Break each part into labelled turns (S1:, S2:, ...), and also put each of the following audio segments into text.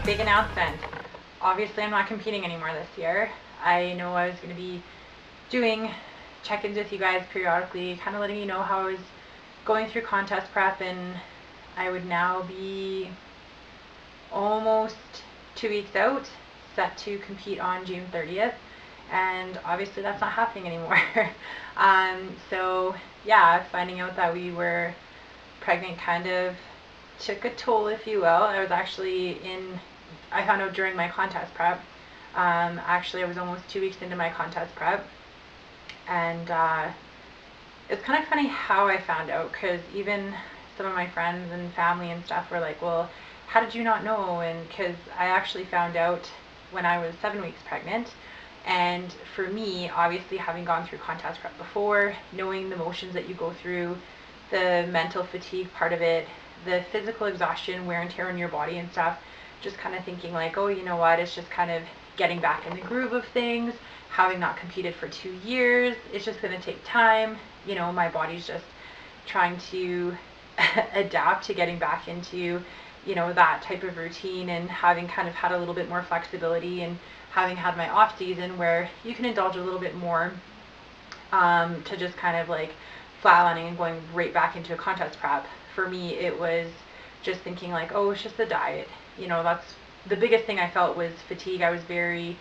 S1: big announcement. Obviously, I'm not competing anymore this year. I know I was going to be doing check-ins with you guys periodically, kind of letting you know how I was going through contest prep, and I would now be almost 2 weeks out, set to compete on June 30th, and obviously that's not happening anymore. So yeah, finding out that we were pregnant kind of took a toll, if you will. I found out during my contest prep. Actually, I was almost 2 weeks into my contest prep, and it's kind of funny how I found out, because even some of my friends and family and stuff were like, well, how did you not know? And because I actually found out when I was 7 weeks pregnant. And for me, obviously having gone through contest prep before, knowing the motions that you go through, the mental fatigue part of it, the physical exhaustion, wear and tear on your body and stuff, just kind of thinking like, oh, you know what, it's just kind of getting back in the groove of things, having not competed for 2 years, it's just going to take time. You know, my body's just trying to adapt to getting back into, you know, that type of routine, and having kind of had a little bit more flexibility, and having had my off season where you can indulge a little bit more, to just kind of like flatlining and going right back into a contest prep. For me, it was just thinking like, oh, it's just the diet. You know, that's the biggest thing I felt was fatigue. I was very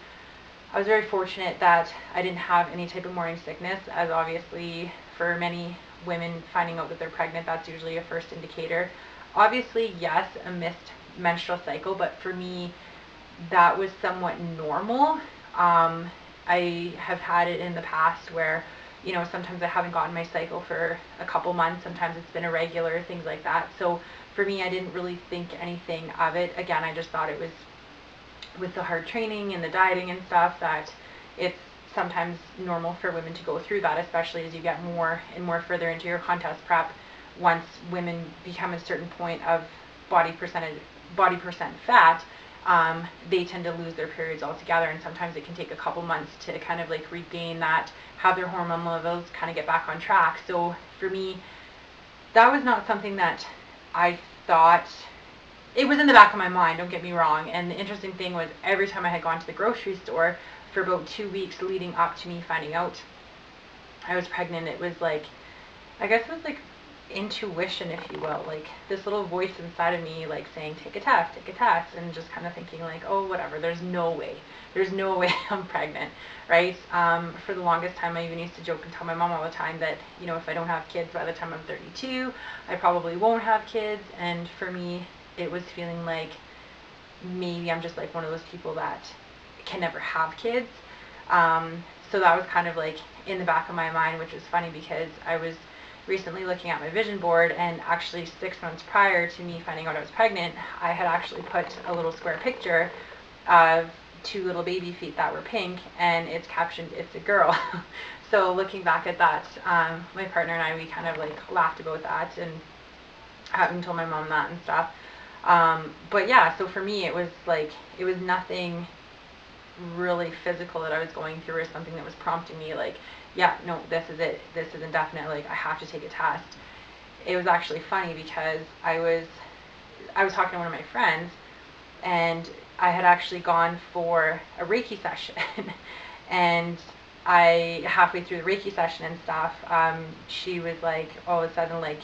S1: fortunate that I didn't have any type of morning sickness, as obviously for many women finding out that they're pregnant, that's usually a first indicator. Obviously, yes, a missed menstrual cycle, but for me, that was somewhat normal. I have had it in the past where, you know, sometimes I haven't gotten my cycle for a couple months, sometimes it's been irregular, things like that. So for me, I didn't really think anything of it. Again, I just thought it was with the hard training and the dieting and stuff that it's sometimes normal for women to go through that, especially as you get more and more further into your contest prep. Once women become a certain point of body percent fat, they tend to lose their periods altogether, and sometimes it can take a couple months to kind of like regain that, have their hormone levels kind of get back on track. So for me, that was not something that I thought. It was in the back of my mind, don't get me wrong. And the interesting thing was, every time I had gone to the grocery store for about 2 weeks leading up to me finding out I was pregnant, it was like, I guess it was like intuition, if you will, like this little voice inside of me like saying, take a test, and just kind of thinking like, oh, whatever, there's no way I'm pregnant, right? For the longest time, I even used to joke and tell my mom all the time that, you know, if I don't have kids by the time I'm 32, I probably won't have kids. And for me, it was feeling like maybe I'm just like one of those people that can never have kids. So that was kind of like in the back of my mind, which was funny because I was recently looking at my vision board, and actually 6 months prior to me finding out I was pregnant, I had actually put a little square picture of 2 little baby feet that were pink, and it's captioned, "It's a girl." So looking back at that, my partner and I, we kind of like laughed about that, and having told my mom that and stuff. But yeah, so for me, it was like, it was nothing really physical that I was going through, or something that was prompting me like, yeah, no, this is it, this is indefinite, like I have to take a test. It was actually funny because I was talking to one of my friends, and I had actually gone for a Reiki session and I, halfway through the Reiki session and stuff, she was like, all of a sudden, like,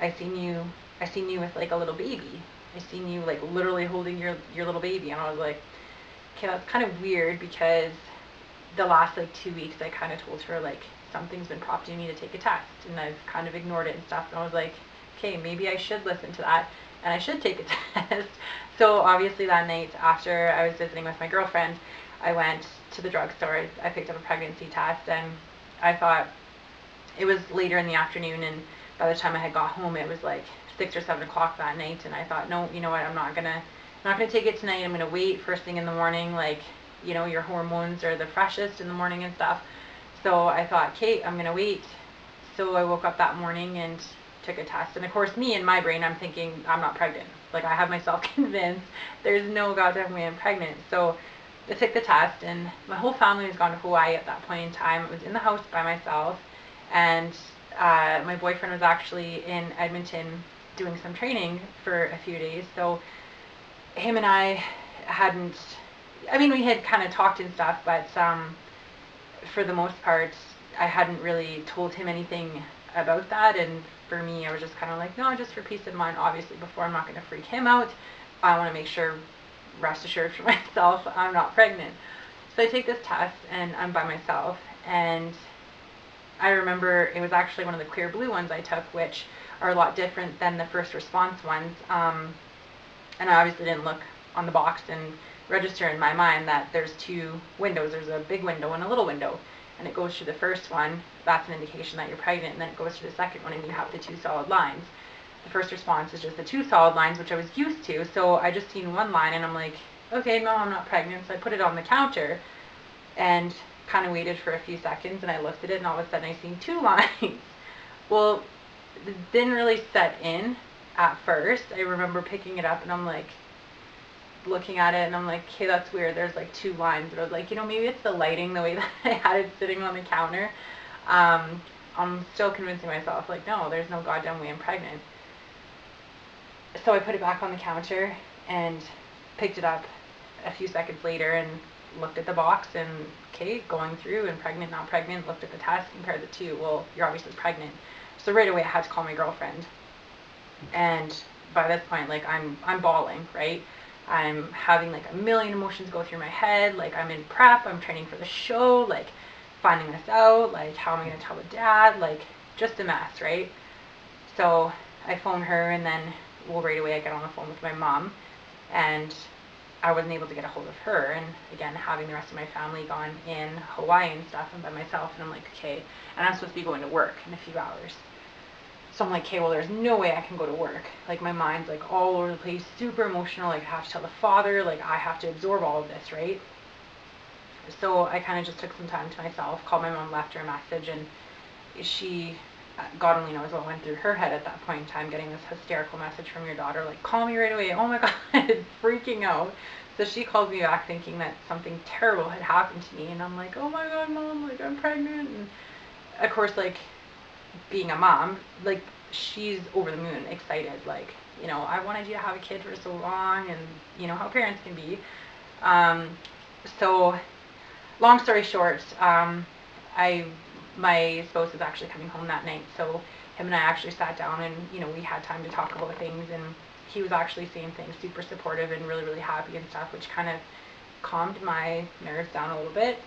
S1: I seen you with like a little baby. I seen you like literally holding your little baby. And I was like, okay, that's kind of weird, because the last like 2 weeks I kind of told her like something's been prompting me to take a test, and I've kind of ignored it and stuff. And I was like, okay, maybe I should listen to that and I should take a test. So obviously that night, after I was visiting with my girlfriend, I went to the drugstore. I picked up a pregnancy test, and I thought, it was later in the afternoon, and by the time I had got home, it was like 6 or 7 o'clock that night. And I thought, no, you know what, I'm not gonna take it tonight. I'm gonna wait first thing in the morning, like, you know, your hormones are the freshest in the morning and stuff. So I thought, Kate, I'm gonna wait. So I woke up that morning and took a test. And of course, me, in my brain, I'm thinking I'm not pregnant. Like, I have myself convinced there's no goddamn way I'm pregnant. So I took the test, and my whole family was gone to Hawaii at that point in time. I was in the house by myself, and my boyfriend was actually in Edmonton doing some training for a few days. So him and I, hadn't, I mean, we had kind of talked and stuff, but for the most part, I hadn't really told him anything about that. And for me, I was just kind of like, no, just for peace of mind, obviously, before I'm not going to freak him out. I want to make sure, rest assured for myself, I'm not pregnant. So I take this test and I'm by myself. And I remember it was actually one of the clear blue ones I took, which are a lot different than the first response ones. And I obviously didn't look on the box and register in my mind that there's two windows. There's a big window and a little window. And it goes through the first one, that's an indication that you're pregnant, and then it goes to the second one and you have the two solid lines. The first response is just the two solid lines, which I was used to, so I just seen one line and I'm like, okay, no, I'm not pregnant. So I put it on the counter and kind of waited for a few seconds, and I looked at it and all of a sudden I seen two lines. Well, it didn't really set in at first. I remember picking it up and I'm like, looking at it and I'm like, okay, that's weird, there's like two lines. But I was like, maybe it's the lighting, the way that I had it sitting on the counter. I'm still convincing myself, like, no, there's no goddamn way I'm pregnant. So I put it back on the counter and picked it up a few seconds later and looked at the box and, okay, going through and pregnant, not pregnant, looked at the test, compared the two. Well, you're obviously pregnant. So right away I had to call my girlfriend. And by this point, like, I'm bawling, right? I'm having like a million emotions go through my head. Like, I'm in prep, I'm training for the show, like finding this out, like how am I going to tell the dad, like just a mess, right? So I phone her and then, well, right away I get on the phone with my mom, and I wasn't able to get a hold of her. And again, having the rest of my family gone in Hawaii and stuff, I'm by myself and I'm like, okay, and I'm supposed to be going to work in a few hours. So I'm like, okay, well, there's no way I can go to work. Like, my mind's like all over the place, super emotional. Like, I have to tell the father, like, I have to absorb all of this, right? So I kind of just took some time to myself, called my mom, left her a message, and she, God only knows what went through her head at that point in time, getting this hysterical message from your daughter, like, call me right away. Oh my God, freaking out. So she called me back thinking that something terrible had happened to me. And I'm like, oh my God, Mom, like, I'm pregnant. And of course, like, being a mom, like, she's over the moon excited, like, I wanted you to have a kid for so long, and how parents can be. So long story short, my spouse was actually coming home that night, so him and I actually sat down and we had time to talk about things, and he was actually saying things, super supportive and really, really happy and stuff, which kind of calmed my nerves down a little bit.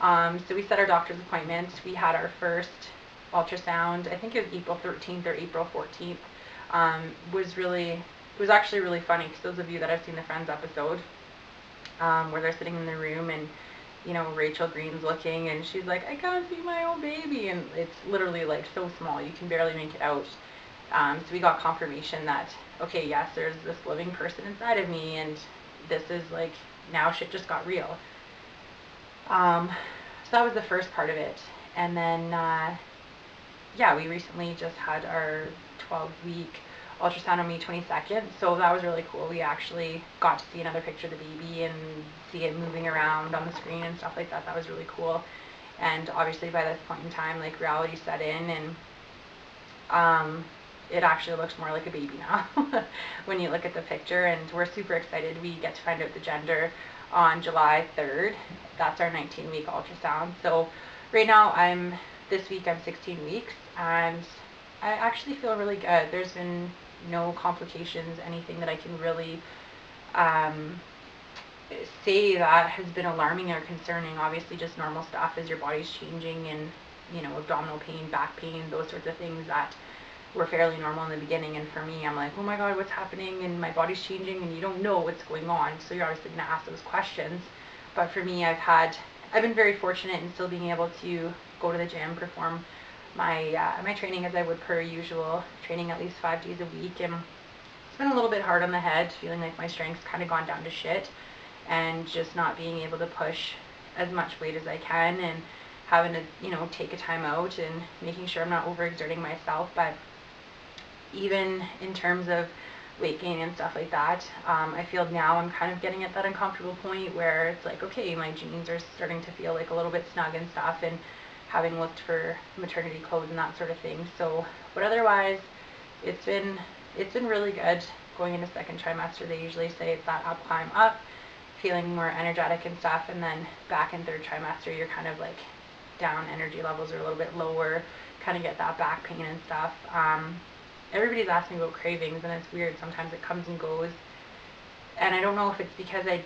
S1: So we set our doctor's appointment. We had our first ultrasound, I think it was April 13th or April 14th. It was actually really funny, because those of you that have seen the Friends episode, where they're sitting in the room and Rachel Green's looking and she's like, I can't see my own baby, and it's literally like so small you can barely make it out. So we got confirmation that, okay, yes, there's this living person inside of me, and this is like, now shit just got real. So that was the first part of it. And then yeah, we recently just had our 12-week ultrasound on May 22nd, so that was really cool. We actually got to see another picture of the baby and see it moving around on the screen and stuff like that. That was really cool. And obviously by this point in time, like, reality set in, and it actually looks more like a baby now when you look at the picture, and we're super excited. We get to find out the gender on July 3rd. That's our 19-week ultrasound. So right now this week I'm 16 weeks, and I actually feel really good. There's been no complications, anything that I can really say that has been alarming or concerning. Obviously just normal stuff as your body's changing, and abdominal pain, back pain, those sorts of things that were fairly normal in the beginning. And for me, I'm like, oh my God, what's happening? And my body's changing, and you don't know what's going on, so you're obviously going to ask those questions. But for me, I've been very fortunate in still being able to go to the gym, perform my training as I would per usual, training at least 5 days a week. And it's been a little bit hard on the head, feeling like my strength's kind of gone down to shit, and just not being able to push as much weight as I can, and having to take a time out and making sure I'm not overexerting myself. But even in terms of weight gain and stuff like that, I feel now I'm kind of getting at that uncomfortable point where it's like, okay, my jeans are starting to feel like a little bit snug and stuff, and having looked for maternity clothes and that sort of thing. So, but otherwise, it's been really good. going into second trimester, they usually say it's that up, climb up, feeling more energetic and stuff, and then back in third trimester, you're kind of like down, energy levels are a little bit lower, kind of get that back pain and stuff. Everybody's asked me about cravings, and it's weird. Sometimes it comes and goes, and I don't know if it's because I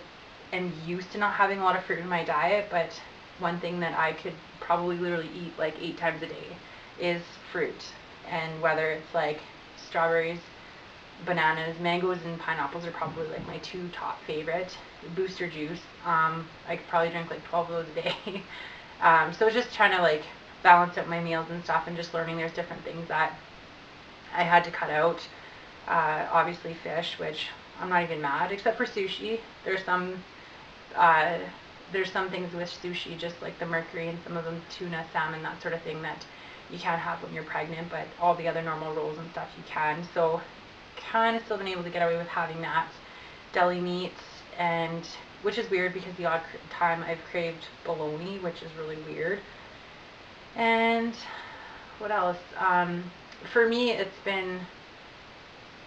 S1: am used to not having a lot of fruit in my diet, but one thing that I could probably literally eat like 8 times a day is fruit. And whether it's like strawberries, bananas, mangoes, and pineapples are probably like my 2 top favorite. Booster juice, I could probably drink like 12 of those a day. So just trying to like balance out my meals and stuff, and just learning there's different things that I had to cut out. Obviously fish, which I'm not even mad, except for sushi. There's some things with sushi, just like the mercury, and some of them tuna, salmon, that sort of thing, that you can't have when you're pregnant, but all the other normal rolls and stuff you can. So kind of still been able to get away with having that. Deli meats, and which is weird because the odd time I've craved bologna, which is really weird. And what else? For me, it's been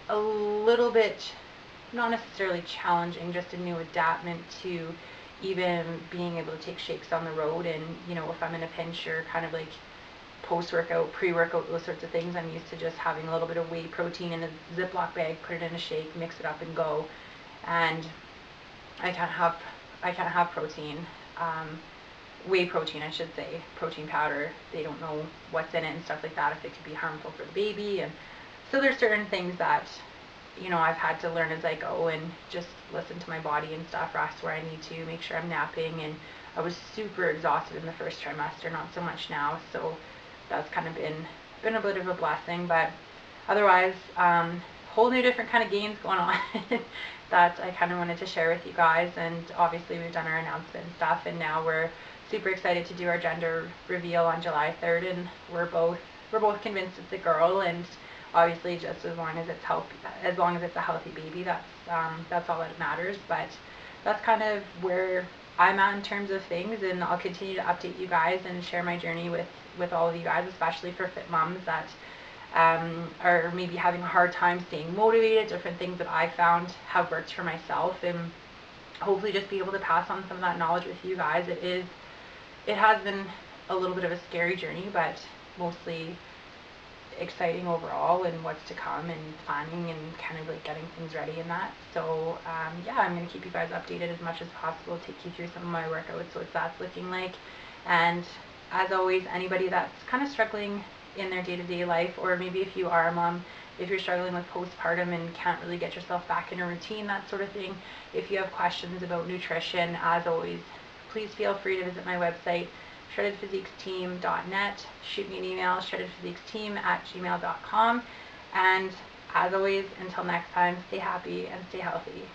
S1: a little bit, not necessarily challenging, just a new adaptment to even being able to take shakes on the road. And if I'm in a pinch, or kind of like post-workout, pre-workout, those sorts of things, I'm used to just having a little bit of whey protein in a Ziploc bag, put it in a shake, mix it up, and go. And I can't have protein, whey protein, I should say, protein powder. They don't know what's in it and stuff like that, if it could be harmful for the baby. And so there's certain things that I've had to learn as I go, and just listen to my body and stuff, rest where I need to, make sure I'm napping. And I was super exhausted in the first trimester, not so much now, so that's kind of been a bit of a blessing. But otherwise, whole new different kind of games going on that I kind of wanted to share with you guys. And obviously we've done our announcement and stuff, and now we're super excited to do our gender reveal on July 3rd, and we're both convinced it's a girl. And obviously, just as long as it's a healthy baby, that's all that matters. But that's kind of where I'm at in terms of things, and I'll continue to update you guys and share my journey with all of you guys, especially for fit moms that are maybe having a hard time staying motivated, different things that I found have worked for myself, and hopefully just be able to pass on some of that knowledge with you guys. It has been a little bit of a scary journey, but mostly exciting overall, and what's to come, and planning, and kind of like getting things ready in that. So yeah, I'm going to keep you guys updated as much as possible, take you through some of my workouts, what that's looking like. And as always, anybody that's kind of struggling in their day-to-day life, or maybe if you are a mom, if you're struggling with postpartum and can't really get yourself back in a routine, that sort of thing, if you have questions about nutrition, as always, please feel free to visit my website, shreddedphysiquesteam.net. Shoot me an email, shreddedphysiquesteam@gmail.com. And as always, until next time, stay happy and stay healthy.